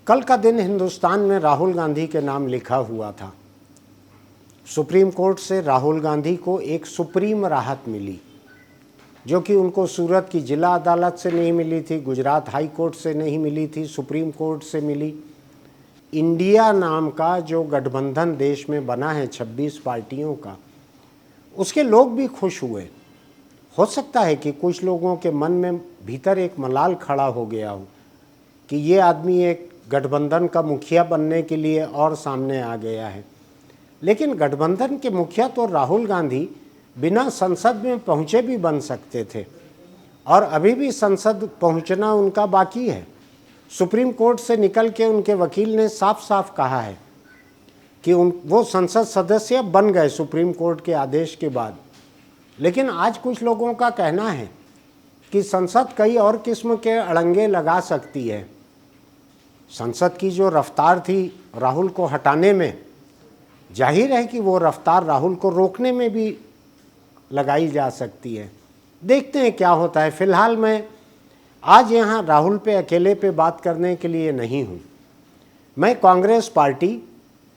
कल का दिन हिंदुस्तान में राहुल गांधी के नाम लिखा हुआ था। सुप्रीम कोर्ट से राहुल गांधी को एक सुप्रीम राहत मिली, जो कि उनको सूरत की जिला अदालत से नहीं मिली थी, गुजरात हाई कोर्ट से नहीं मिली थी, सुप्रीम कोर्ट से मिली। इंडिया नाम का जो गठबंधन देश में बना है 26 पार्टियों का, उसके लोग भी खुश हुए। हो सकता है कि कुछ लोगों के मन में भीतर एक मलाल खड़ा हो गया हो कि ये आदमी एक गठबंधन का मुखिया बनने के लिए और सामने आ गया है। लेकिन गठबंधन के मुखिया तो राहुल गांधी बिना संसद में पहुँचे भी बन सकते थे, और अभी भी संसद पहुँचना उनका बाकी है। सुप्रीम कोर्ट से निकल के उनके वकील ने साफ साफ कहा है कि वो संसद सदस्य बन गए सुप्रीम कोर्ट के आदेश के बाद। लेकिन आज कुछ लोगों का कहना है कि संसद कई और किस्म के अड़ंगे लगा सकती है। संसद की जो रफ्तार थी राहुल को हटाने में, जाहिर है कि वो रफ्तार राहुल को रोकने में भी लगाई जा सकती है। देखते हैं क्या होता है। फिलहाल मैं आज यहाँ राहुल पे अकेले पे बात करने के लिए नहीं हूँ। मैं कांग्रेस पार्टी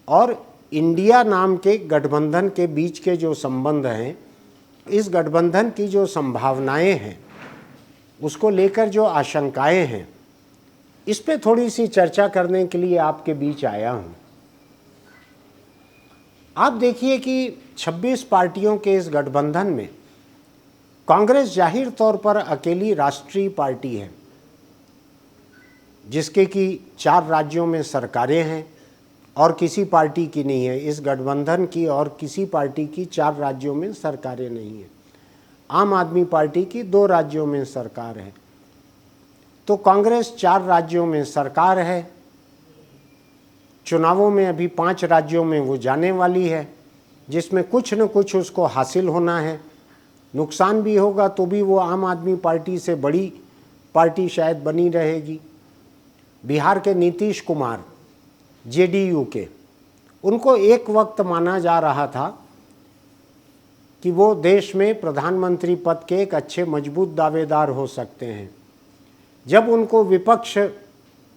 और इंडिया नाम के गठबंधन के बीच के जो संबंध हैं, इस गठबंधन की जो संभावनाएं हैं, उसको लेकर जो आशंकाएं हैं, इस पे थोड़ी सी चर्चा करने के लिए आपके बीच आया हूँ। आप देखिए कि 26 पार्टियों के इस गठबंधन में कांग्रेस जाहिर तौर पर अकेली राष्ट्रीय पार्टी है, जिसके कि 4 राज्यों में सरकारें हैं और किसी पार्टी की नहीं है। इस गठबंधन की और किसी पार्टी की 4 राज्यों में सरकारें नहीं हैं। आम आदमी पार्टी की 2 राज्यों में सरकार है। तो कांग्रेस 4 राज्यों में सरकार है। चुनावों में अभी 5 राज्यों में वो जाने वाली है, जिसमें कुछ न कुछ उसको हासिल होना है। नुकसान भी होगा तो भी वो आम आदमी पार्टी से बड़ी पार्टी शायद बनी रहेगी। बिहार के नीतीश कुमार जेडीयू के, उनको एक वक्त माना जा रहा था कि वो देश में प्रधानमंत्री पद के एक अच्छे मजबूत दावेदार हो सकते हैं। जब उनको विपक्ष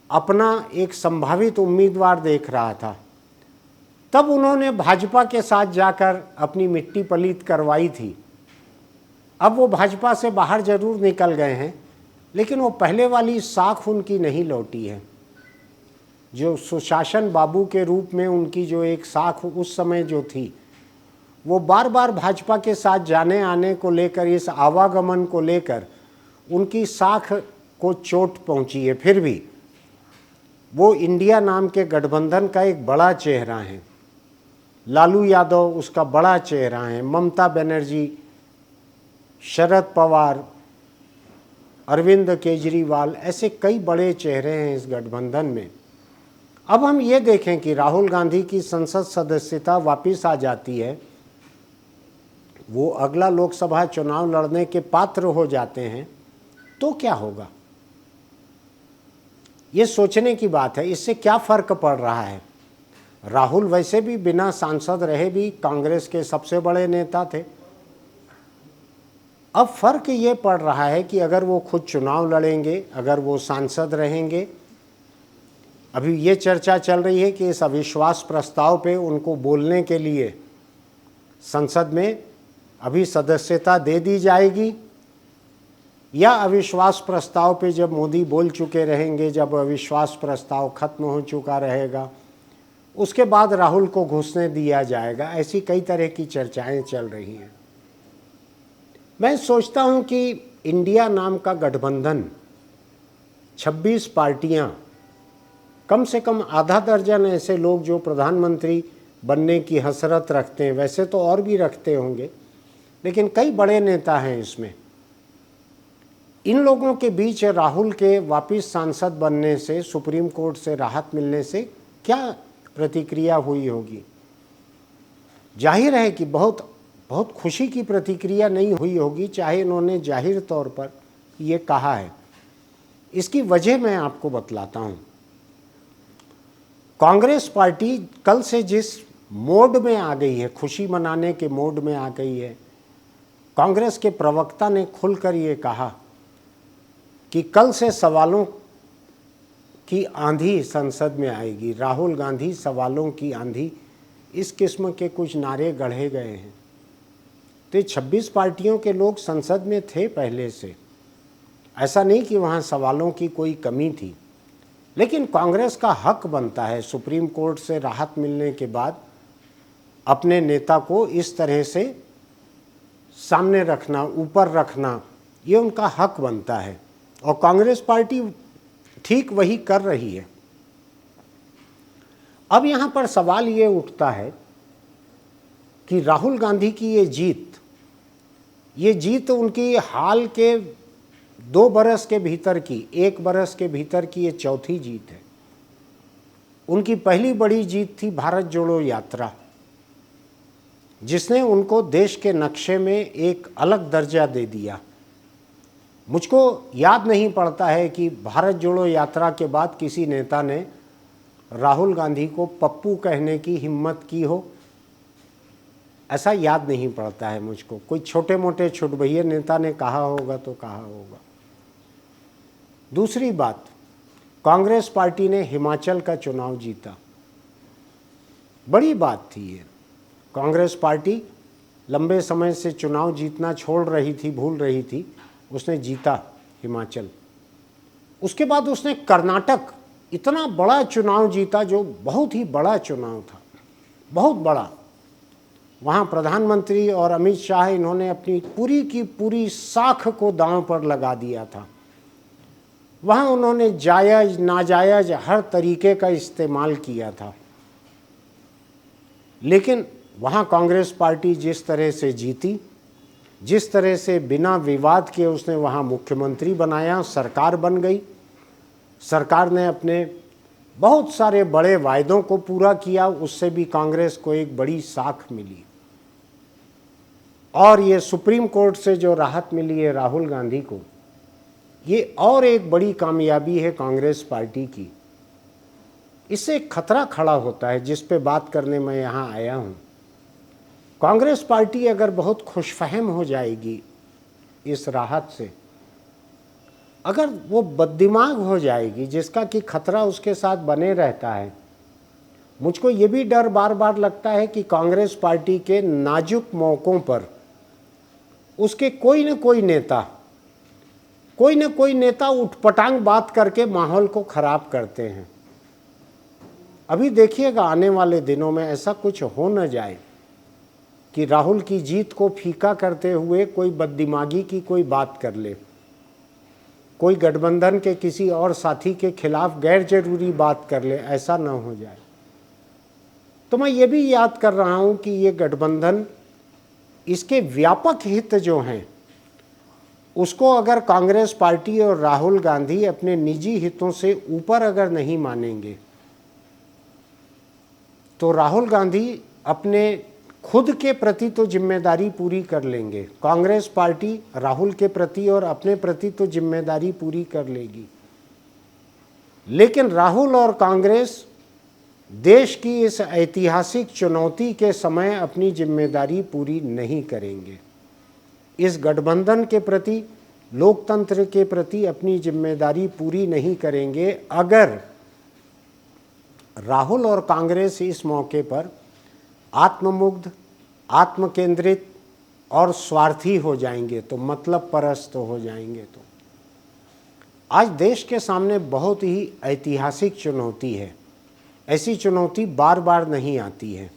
अपना एक संभावित उम्मीदवार देख रहा था, तब उन्होंने भाजपा के साथ जाकर अपनी मिट्टी पलीत करवाई थी। अब वो भाजपा से बाहर जरूर निकल गए हैं, लेकिन वो पहले वाली साख उनकी नहीं लौटी है। जो सुशासन बाबू के रूप में उनकी जो एक साख उस समय जो थी, वो बार बार भाजपा के साथ जाने आने को लेकर, इस आवागमन को लेकर उनकी साख को चोट पहुंची है। फिर भी वो इंडिया नाम के गठबंधन का एक बड़ा चेहरा है। लालू यादव उसका बड़ा चेहरा है, ममता बनर्जी, शरद पवार, अरविंद केजरीवाल, ऐसे कई बड़े चेहरे हैं इस गठबंधन में। अब हम ये देखें कि राहुल गांधी की संसद सदस्यता वापस आ जाती है, वो अगला लोकसभा चुनाव लड़ने के पात्र हो जाते हैं, तो क्या होगा? ये सोचने की बात है। इससे क्या फ़र्क पड़ रहा है? राहुल वैसे भी बिना सांसद रहे भी कांग्रेस के सबसे बड़े नेता थे। अब फ़र्क ये पड़ रहा है कि अगर वो खुद चुनाव लड़ेंगे, अगर वो सांसद रहेंगे। अभी ये चर्चा चल रही है कि इस अविश्वास प्रस्ताव पे उनको बोलने के लिए संसद में अभी सदस्यता दे दी जाएगी, या अविश्वास प्रस्ताव पे जब मोदी बोल चुके रहेंगे, जब अविश्वास प्रस्ताव खत्म हो चुका रहेगा, उसके बाद राहुल को घुसने दिया जाएगा। ऐसी कई तरह की चर्चाएं चल रही हैं। मैं सोचता हूं कि इंडिया नाम का गठबंधन, 26 पार्टियां, कम से कम आधा दर्जन ऐसे लोग जो प्रधानमंत्री बनने की हसरत रखते हैं, वैसे तो और भी रखते होंगे, लेकिन कई बड़े नेता हैं इसमें। इन लोगों के बीच राहुल के वापस सांसद बनने से, सुप्रीम कोर्ट से राहत मिलने से क्या प्रतिक्रिया हुई होगी? जाहिर है कि बहुत खुशी की प्रतिक्रिया नहीं हुई होगी, चाहे इन्होंने जाहिर तौर पर ये कहा है। इसकी वजह मैं आपको बतलाता हूँ। कांग्रेस पार्टी कल से जिस मोड में आ गई है, खुशी मनाने के मोड में आ गई है। कांग्रेस के प्रवक्ता ने खुलकर ये कहा कि कल से सवालों की आंधी संसद में आएगी, राहुल गांधी सवालों की आंधी, इस किस्म के कुछ नारे गढ़े गए हैं। तो ये 26 पार्टियों के लोग संसद में थे पहले से, ऐसा नहीं कि वहाँ सवालों की कोई कमी थी। लेकिन कांग्रेस का हक बनता है सुप्रीम कोर्ट से राहत मिलने के बाद अपने नेता को इस तरह से सामने रखना, ऊपर रखना, ये उनका हक बनता है और कांग्रेस पार्टी ठीक वही कर रही है। अब यहाँ पर सवाल ये उठता है कि राहुल गांधी की ये जीत उनकी हाल के 2 बरस के भीतर की, 1 बरस के भीतर की ये चौथी जीत है। उनकी पहली बड़ी जीत थी भारत जोड़ो यात्रा, जिसने उनको देश के नक्शे में एक अलग दर्जा दे दिया। मुझको याद नहीं पड़ता है कि भारत जोड़ो यात्रा के बाद किसी नेता ने राहुल गांधी को पप्पू कहने की हिम्मत की हो, ऐसा याद नहीं पड़ता है मुझको। कोई छोटे मोटे छुटभैये नेता ने कहा होगा तो कहा होगा। दूसरी बात, कांग्रेस पार्टी ने हिमाचल का चुनाव जीता, बड़ी बात थी ये। कांग्रेस पार्टी लंबे समय से चुनाव जीतना छोड़ रही थी, भूल रही थी, उसने जीता हिमाचल। उसके बाद उसने कर्नाटक, इतना बड़ा चुनाव जीता जो बहुत ही बड़ा चुनाव था, बहुत बड़ा। वहाँ प्रधानमंत्री और अमित शाह, इन्होंने अपनी पूरी की पूरी साख को दांव पर लगा दिया था। वहाँ उन्होंने जायज़ नाजायज़ हर तरीके का इस्तेमाल किया था। लेकिन वहाँ कांग्रेस पार्टी जिस तरह से जीती, जिस तरह से बिना विवाद के उसने वहाँ मुख्यमंत्री बनाया, सरकार बन गई। सरकार ने अपने बहुत सारे बड़े वायदों को पूरा किया, उससे भी कांग्रेस को एक बड़ी साख मिली। और ये सुप्रीम कोर्ट से जो राहत मिली है राहुल गांधी को, ये और एक बड़ी कामयाबी है कांग्रेस पार्टी की। इससे एक खतरा खड़ा होता है जिस पे बात करने मैं यहाँ आया हूँ। कांग्रेस पार्टी अगर बहुत खुशफहम हो जाएगी इस राहत से, अगर वो बददिमाग हो जाएगी, जिसका कि खतरा उसके साथ बने रहता है, मुझको ये भी डर बार बार लगता है कि कांग्रेस पार्टी के नाजुक मौक़ों पर उसके कोई न कोई नेता उठपटांग बात करके माहौल को ख़राब करते हैं। अभी देखिएगा आने वाले दिनों में ऐसा कुछ हो न जाए कि राहुल की जीत को फीका करते हुए कोई बददिमागी की कोई बात कर ले, कोई गठबंधन के किसी और साथी के खिलाफ गैर जरूरी बात कर ले, ऐसा न हो जाए। तो मैं ये भी याद कर रहा हूँ कि ये गठबंधन, इसके व्यापक हित जो हैं, उसको अगर कांग्रेस पार्टी और राहुल गांधी अपने निजी हितों से ऊपर अगर नहीं मानेंगे, तो राहुल गांधी अपने खुद के प्रति तो जिम्मेदारी पूरी कर लेंगे, कांग्रेस पार्टी राहुल के प्रति और अपने प्रति तो जिम्मेदारी पूरी कर लेगी। लेकिन राहुल और कांग्रेस देश की इस ऐतिहासिक चुनौती के समय अपनी जिम्मेदारी पूरी नहीं करेंगे। इस गठबंधन के प्रति, लोकतंत्र के प्रति अपनी जिम्मेदारी पूरी नहीं करेंगे अगर राहुल और कांग्रेस इस मौके पर आत्ममुग्ध, आत्मकेंद्रित और स्वार्थी हो जाएंगे, तो मतलब परस्त हो जाएंगे। तो आज देश के सामने बहुत ही ऐतिहासिक चुनौती है। ऐसी चुनौती बार बार नहीं आती है।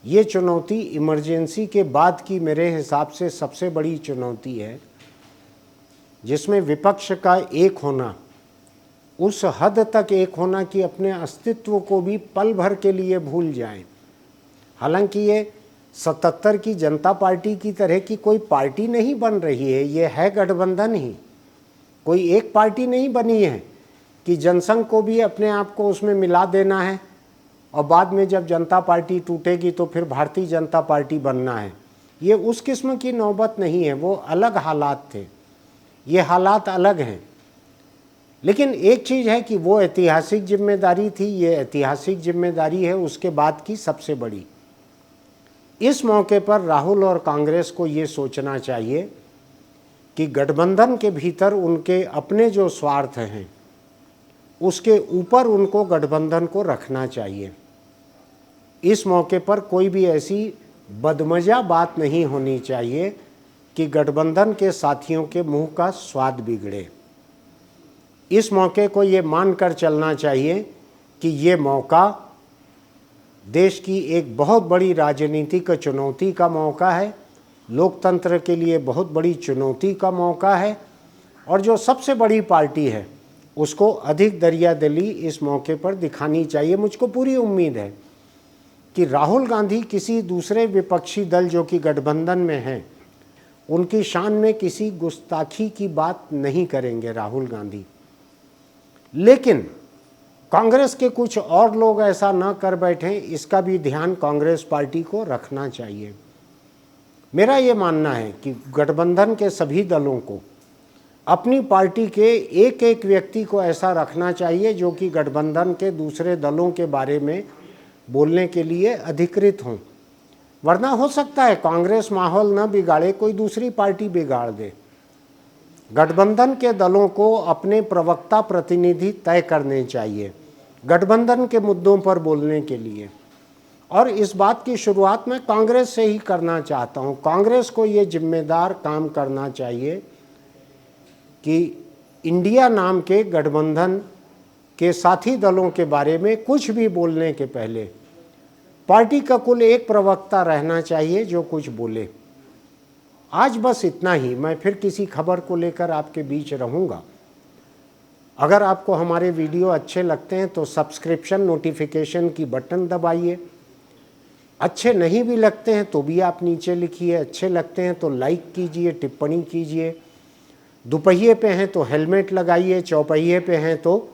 ये चुनौती इमरजेंसी के बाद की मेरे हिसाब से सबसे बड़ी चुनौती है, जिसमें विपक्ष का एक होना, उस हद तक एक होना कि अपने अस्तित्व को भी पल भर के लिए भूल जाएं। हालांकि ये 77 की जनता पार्टी की तरह की कोई पार्टी नहीं बन रही है, ये है गठबंधन ही। कोई एक पार्टी नहीं बनी है कि जनसंघ को भी अपने आप को उसमें मिला देना है और बाद में जब जनता पार्टी टूटेगी तो फिर भारतीय जनता पार्टी बनना है। ये उस किस्म की नौबत नहीं है, वो अलग हालात थे, ये हालात अलग हैं। लेकिन एक चीज़ है कि वो ऐतिहासिक जिम्मेदारी थी, ये ऐतिहासिक जिम्मेदारी है उसके बाद की सबसे बड़ी। इस मौके पर राहुल और कांग्रेस को ये सोचना चाहिए कि गठबंधन के भीतर उनके अपने जो स्वार्थ हैं उसके ऊपर उनको गठबंधन को रखना चाहिए। इस मौके पर कोई भी ऐसी बदमजा बात नहीं होनी चाहिए कि गठबंधन के साथियों के मुंह का स्वाद बिगड़े। इस मौके को ये मानकर चलना चाहिए कि ये मौका देश की एक बहुत बड़ी राजनीतिक चुनौती का मौका है, लोकतंत्र के लिए बहुत बड़ी चुनौती का मौका है, और जो सबसे बड़ी पार्टी है उसको अधिक दरियादिली इस मौके पर दिखानी चाहिए। मुझको पूरी उम्मीद है कि राहुल गांधी किसी दूसरे विपक्षी दल जो कि गठबंधन में हैं उनकी शान में किसी गुस्ताखी की बात नहीं करेंगे राहुल गांधी, लेकिन कांग्रेस के कुछ और लोग ऐसा न कर बैठें, इसका भी ध्यान कांग्रेस पार्टी को रखना चाहिए। मेरा ये मानना है कि गठबंधन के सभी दलों को अपनी पार्टी के एक एक व्यक्ति को ऐसा रखना चाहिए जो कि गठबंधन के दूसरे दलों के बारे में बोलने के लिए अधिकृत हों, वरना हो सकता है कांग्रेस माहौल न बिगाड़े, कोई दूसरी पार्टी बिगाड़ दे। गठबंधन के दलों को अपने प्रवक्ता प्रतिनिधि तय करने चाहिए गठबंधन के मुद्दों पर बोलने के लिए, और इस बात की शुरुआत मैं कांग्रेस से ही करना चाहता हूं। कांग्रेस को ये जिम्मेदार काम करना चाहिए कि इंडिया नाम के गठबंधन के साथी दलों के बारे में कुछ भी बोलने के पहले पार्टी का कुल एक प्रवक्ता रहना चाहिए जो कुछ बोले। आज बस इतना ही, मैं फिर किसी खबर को लेकर आपके बीच रहूँगा। अगर आपको हमारे वीडियो अच्छे लगते हैं तो सब्सक्रिप्शन नोटिफिकेशन की बटन दबाइए। अच्छे नहीं भी लगते हैं तो भी आप नीचे लिखिए, अच्छे लगते हैं तो लाइक कीजिए, टिप्पणी कीजिए। दुपहिए पे हैं तो हेलमेट लगाइए, चौपहिए पे हैं तो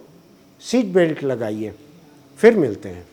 सीट बेल्ट लगाइए। फिर मिलते हैं।